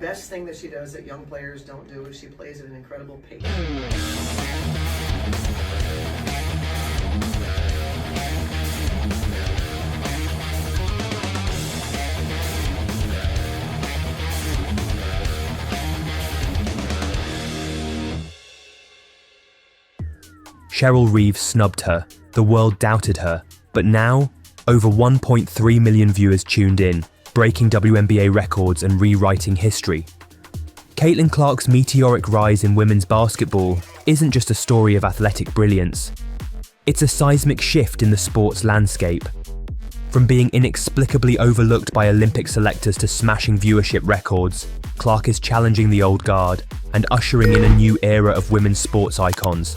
best thing that she does that young players don't do is she plays at an incredible pace. Cheryl Reeve snubbed her, the world doubted her, but now, over 1.3 million viewers tuned in, breaking WNBA records and rewriting history. Caitlin Clark's meteoric rise in women's basketball isn't just a story of athletic brilliance. It's a seismic shift in the sport's landscape. From being inexplicably overlooked by Olympic selectors to smashing viewership records, Clark is challenging the old guard and ushering in a new era of women's sports icons.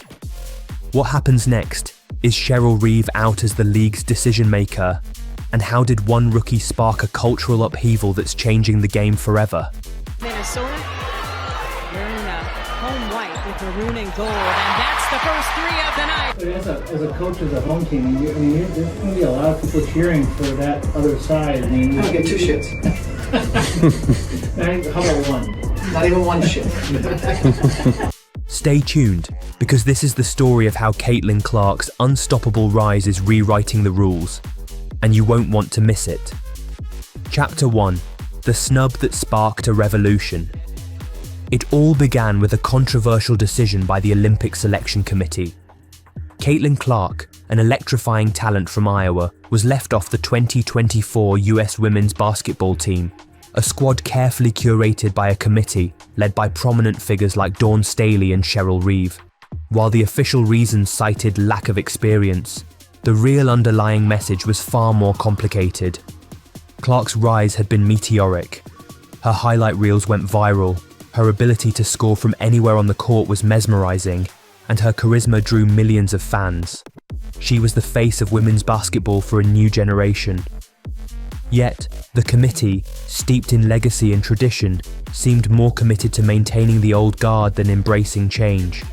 What happens next? Is Cheryl Reeve out as the league's decision maker? And how did one rookie spark a cultural upheaval that's changing the game forever? Minnesota wearing home white with maroon and gold, and that's the first three of the night. As a coach of the home team, there's going to be a lot of people cheering for that other side. I don't get two shits. How about one? Not even one shit. Stay tuned, because this is the story of how Caitlin Clark's unstoppable rise is rewriting the rules, and you won't want to miss it. Chapter 1: The snub that sparked a revolution. It all began with a controversial decision by the Olympic Selection Committee. Caitlin Clark, an electrifying talent from Iowa, was left off the 2024 US women's basketball team, a squad carefully curated by a committee led by prominent figures like Dawn Staley and Cheryl Reeve. While the official reasons cited lack of experience, the real underlying message was far more complicated. Clark's rise had been meteoric. Her highlight reels went viral, her ability to score from anywhere on the court was mesmerizing, and her charisma drew millions of fans. She was the face of women's basketball for a new generation. Yet, the committee, steeped in legacy and tradition, seemed more committed to maintaining the old guard than embracing change.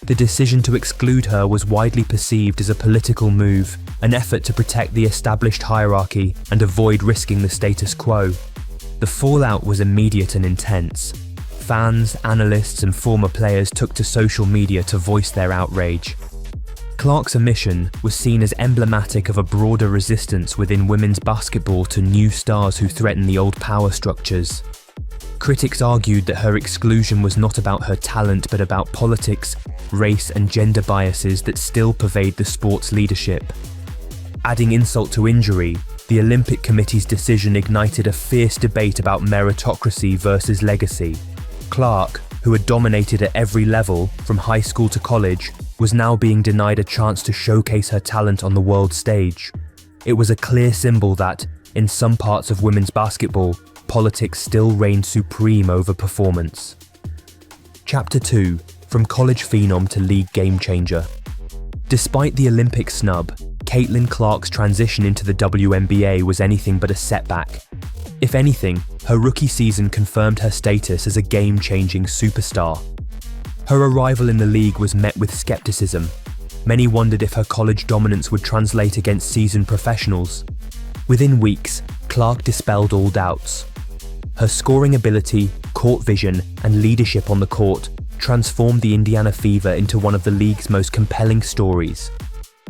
The decision to exclude her was widely perceived as a political move, an effort to protect the established hierarchy and avoid risking the status quo. The fallout was immediate and intense. Fans, analysts, and former players took to social media to voice their outrage. Clark's omission was seen as emblematic of a broader resistance within women's basketball to new stars who threaten the old power structures. Critics argued that her exclusion was not about her talent but about politics, race, and gender biases that still pervade the sport's leadership. Adding insult to injury, the Olympic Committee's decision ignited a fierce debate about meritocracy versus legacy. Clark, who had dominated at every level, from high school to college, was now being denied a chance to showcase her talent on the world stage. It was a clear symbol that, in some parts of women's basketball, politics still reigned supreme over performance. Chapter 2: From college phenom to league game changer. Despite the Olympic snub, Caitlin Clark's transition into the WNBA was anything but a setback. If anything, her rookie season confirmed her status as a game-changing superstar. Her arrival in the league was met with skepticism. Many wondered if her college dominance would translate against seasoned professionals. Within weeks, Clark dispelled all doubts. Her scoring ability, court vision, and leadership on the court transformed the Indiana Fever into one of the league's most compelling stories.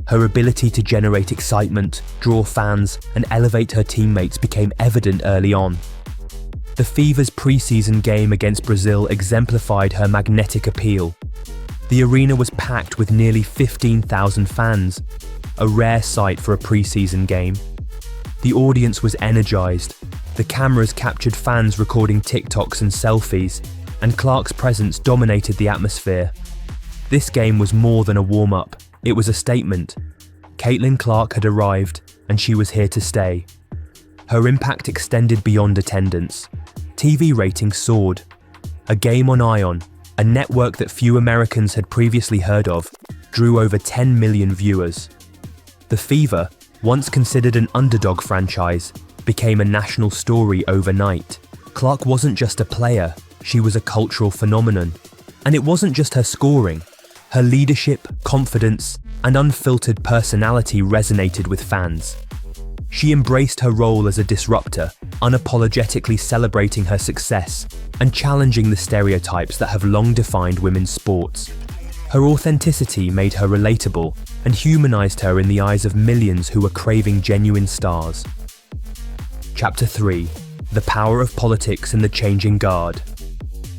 Her ability to generate excitement, draw fans, and elevate her teammates became evident early on. The Fever's preseason game against Brazil exemplified her magnetic appeal. The arena was packed with nearly 15,000 fans, a rare sight for a preseason game. The audience was energized. The cameras captured fans recording TikToks and selfies, and Clark's presence dominated the atmosphere. This game was more than a warm-up. It was a statement. Caitlin Clark had arrived, and she was here to stay. Her impact extended beyond attendance. TV ratings soared. A game on Ion, a network that few Americans had previously heard of, drew over 10 million viewers. The Fever, once considered an underdog franchise, became a national story overnight. Clark wasn't just a player, she was a cultural phenomenon. And it wasn't just her scoring. Her leadership, confidence, and unfiltered personality resonated with fans. She embraced her role as a disruptor, unapologetically celebrating her success and challenging the stereotypes that have long defined women's sports. Her authenticity made her relatable and humanized her in the eyes of millions who were craving genuine stars. Chapter 3: The Power of Politics and the Changing Guard.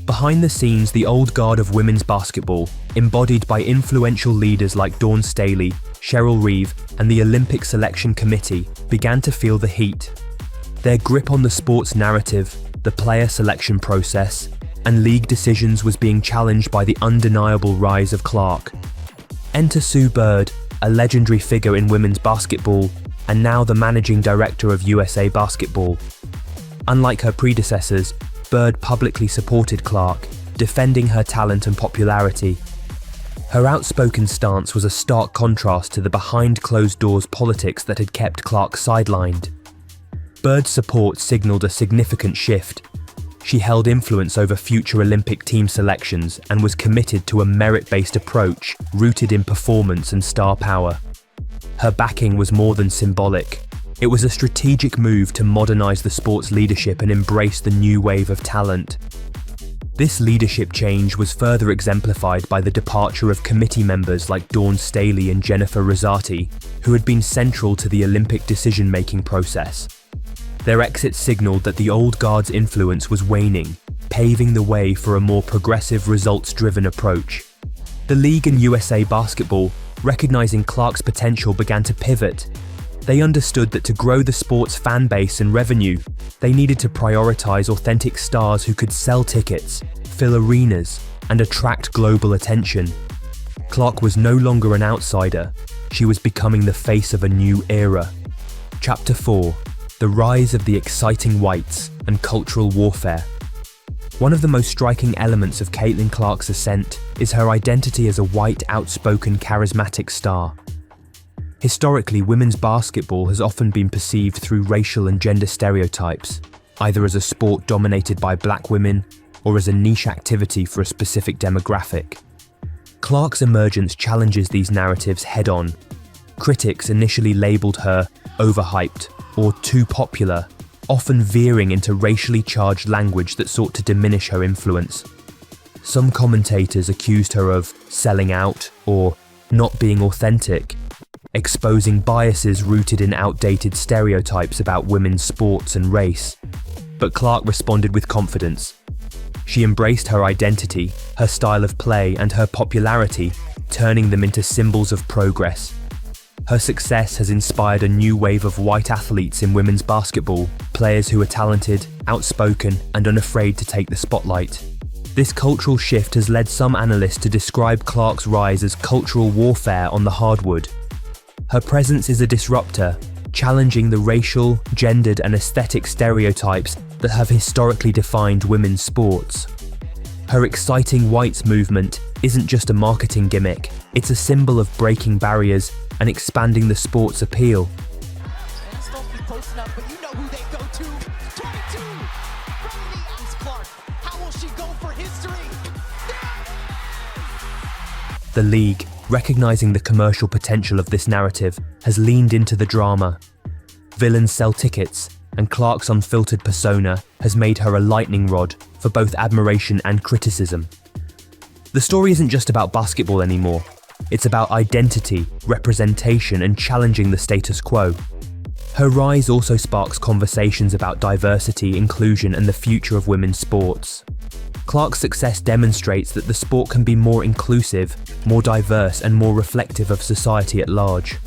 Behind the scenes, the old guard of women's basketball, embodied by influential leaders like Dawn Staley, Cheryl Reeve, and the Olympic Selection Committee, began to feel the heat. Their grip on the sports narrative, the player selection process, and league decisions was being challenged by the undeniable rise of Clark. Enter Sue Bird, a legendary figure in women's basketball, and now the managing director of USA Basketball. Unlike her predecessors, Bird publicly supported Clark, defending her talent and popularity. Her outspoken stance was a stark contrast to the behind-closed-doors politics that had kept Clark sidelined. Bird's support signaled a significant shift. She held influence over future Olympic team selections and was committed to a merit-based approach rooted in performance and star power. Her backing was more than symbolic. It was a strategic move to modernize the sport's leadership and embrace the new wave of talent. This leadership change was further exemplified by the departure of committee members like Dawn Staley and Jennifer Rosati, who had been central to the Olympic decision-making process. Their exit signaled that the old guard's influence was waning, paving the way for a more progressive, results-driven approach. The league and USA Basketball, recognizing Clark's potential, began to pivot. They understood that to grow the sport's fan base and revenue, they needed to prioritize authentic stars who could sell tickets, fill arenas, and attract global attention. Clark was no longer an outsider. She was becoming the face of a new era. Chapter 4: The Rise of the Exciting Whites and Cultural Warfare. One of the most striking elements of Caitlin Clark's ascent is her identity as a white, outspoken, charismatic star. Historically, women's basketball has often been perceived through racial and gender stereotypes, either as a sport dominated by black women or as a niche activity for a specific demographic. Clark's emergence challenges these narratives head-on. Critics initially labelled her overhyped or too popular, often veering into racially charged language that sought to diminish her influence. Some commentators accused her of selling out or not being authentic, exposing biases rooted in outdated stereotypes about women's sports and race. But Clark responded with confidence. She embraced her identity, her style of play, and her popularity, turning them into symbols of progress. Her success has inspired a new wave of white athletes in women's basketball, players who are talented, outspoken, and unafraid to take the spotlight. This cultural shift has led some analysts to describe Clark's rise as cultural warfare on the hardwood. Her presence is a disruptor, challenging the racial, gendered, and aesthetic stereotypes that have historically defined women's sports. Her exciting whites movement isn't just a marketing gimmick, it's a symbol of breaking barriers and expanding the sport's appeal. He's supposed to be posting up, but you know who they go to. 22 from the ice, Clark. How will she go for history? The league, recognizing the commercial potential of this narrative, has leaned into the drama. Villains sell tickets, and Clark's unfiltered persona has made her a lightning rod for both admiration and criticism. The story isn't just about basketball anymore. It's about identity, representation, and challenging the status quo. Her rise also sparks conversations about diversity, inclusion, and the future of women's sports. Clark's success demonstrates that the sport can be more inclusive, more diverse, and more reflective of society at large.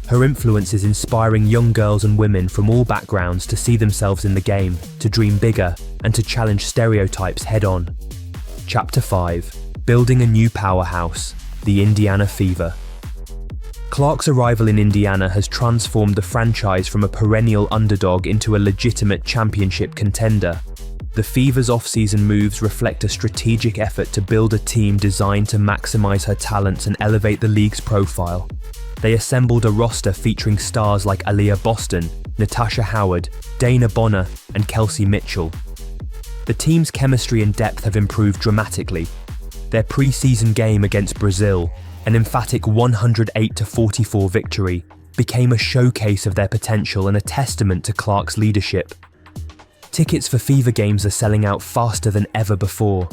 Her influence is inspiring young girls and women from all backgrounds to see themselves in the game, to dream bigger, and to challenge stereotypes head-on. Chapter 5: Building a New Powerhouse, the Indiana Fever. Clark's arrival in Indiana has transformed the franchise from a perennial underdog into a legitimate championship contender. The Fever's off-season moves reflect a strategic effort to build a team designed to maximize her talents and elevate the league's profile. They assembled a roster featuring stars like Aaliyah Boston, Natasha Howard, Dana Bonner, and Kelsey Mitchell. The team's chemistry and depth have improved dramatically. Their pre-season game against Brazil, an emphatic 108-44 victory, became a showcase of their potential and a testament to Clark's leadership. Tickets for Fever games are selling out faster than ever before.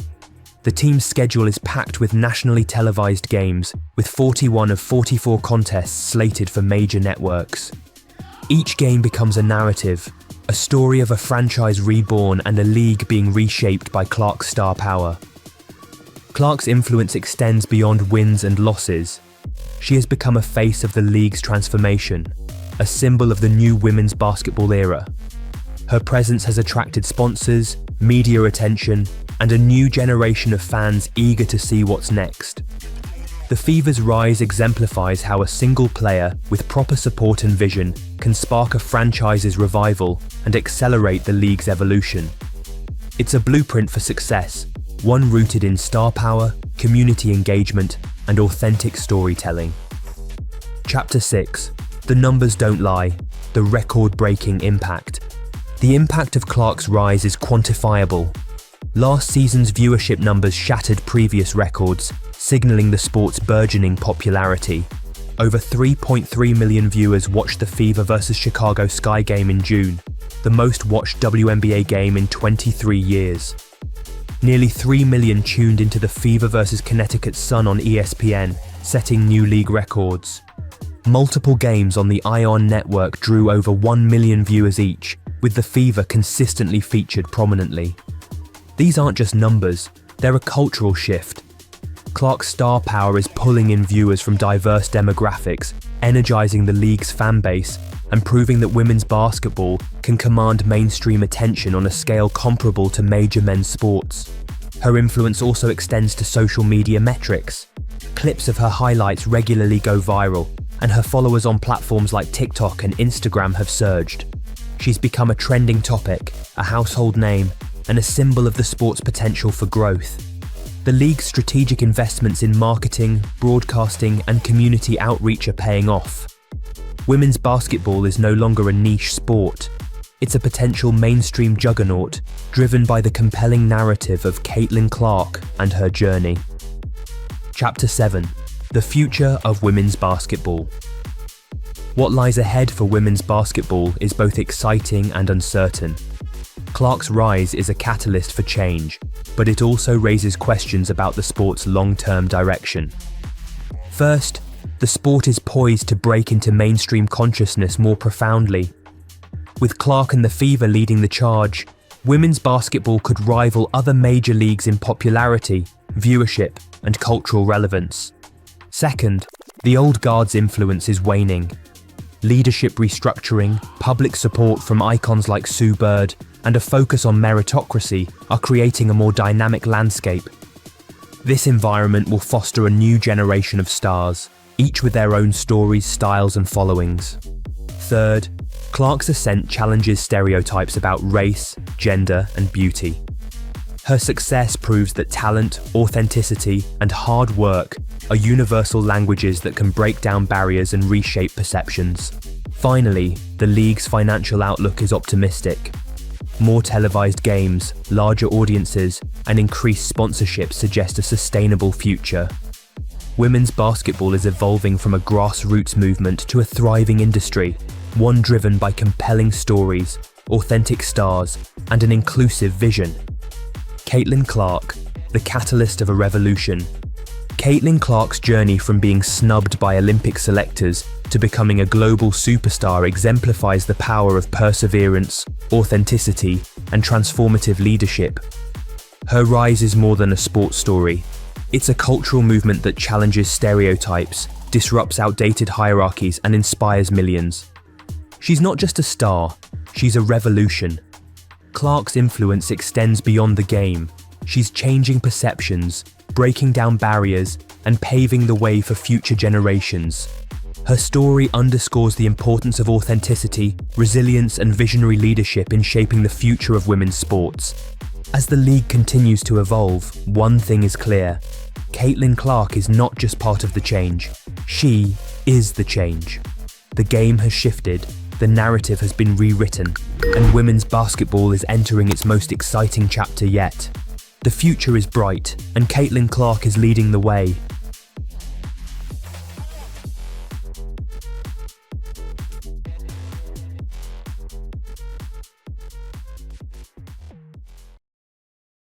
The team's schedule is packed with nationally televised games, with 41 of 44 contests slated for major networks. Each game becomes a narrative, a story of a franchise reborn and a league being reshaped by Clark's star power. Clark's influence extends beyond wins and losses. She has become a face of the league's transformation, a symbol of the new women's basketball era. Her presence has attracted sponsors, media attention, and a new generation of fans eager to see what's next. The Fever's rise exemplifies how a single player with proper support and vision can spark a franchise's revival and accelerate the league's evolution. It's a blueprint for success, one rooted in star power, community engagement, and authentic storytelling. Chapter 6: The Numbers Don't Lie, the record-breaking impact. The impact of Clark's rise is quantifiable. Last season's viewership numbers shattered previous records, signaling the sport's burgeoning popularity. Over 3.3 million viewers watched the Fever vs Chicago Sky game in June, the most watched WNBA game in 23 years. Nearly 3 million tuned into the Fever vs Connecticut Sun on ESPN, setting new league records. Multiple games on the ION network drew over 1 million viewers each, with the Fever consistently featured prominently. These aren't just numbers, they're a cultural shift. Clark's star power is pulling in viewers from diverse demographics, energizing the league's fan base, and proving that women's basketball can command mainstream attention on a scale comparable to major men's sports. Her influence also extends to social media metrics. Clips of her highlights regularly go viral, and her followers on platforms like TikTok and Instagram have surged. She's become a trending topic, a household name, and a symbol of the sport's potential for growth. The league's strategic investments in marketing, broadcasting, and community outreach are paying off. Women's basketball is no longer a niche sport. It's a potential mainstream juggernaut, driven by the compelling narrative of Caitlin Clark and her journey. Chapter 7: The Future of Women's Basketball. What lies ahead for women's basketball is both exciting and uncertain. Clark's rise is a catalyst for change, but it also raises questions about the sport's long-term direction. First, the sport is poised to break into mainstream consciousness more profoundly. With Clark and the Fever leading the charge, women's basketball could rival other major leagues in popularity, viewership, and cultural relevance. Second, the old guard's influence is waning. Leadership restructuring, public support from icons like Sue Bird, and a focus on meritocracy are creating a more dynamic landscape. This environment will foster a new generation of stars, each with their own stories, styles, and followings. Third, Clark's ascent challenges stereotypes about race, gender, and beauty. Her success proves that talent, authenticity, and hard work are universal languages that can break down barriers and reshape perceptions. Finally, the league's financial outlook is optimistic. More televised games, larger audiences, and increased sponsorship suggest a sustainable future. Women's basketball is evolving from a grassroots movement to a thriving industry, one driven by compelling stories, authentic stars, and an inclusive vision. Caitlin Clark, the catalyst of a revolution. Caitlin Clark's journey from being snubbed by Olympic selectors to becoming a global superstar exemplifies the power of perseverance, authenticity, and transformative leadership. Her rise is more than a sports story. It's a cultural movement that challenges stereotypes, disrupts outdated hierarchies, and inspires millions. She's not just a star, she's a revolution. Clark's influence extends beyond the game. She's changing perceptions, breaking down barriers, and paving the way for future generations. Her story underscores the importance of authenticity, resilience, and visionary leadership in shaping the future of women's sports. As the league continues to evolve, one thing is clear. Caitlin Clark is not just part of the change. She is the change. The game has shifted, the narrative has been rewritten, and women's basketball is entering its most exciting chapter yet. The future is bright, and Caitlin Clark is leading the way.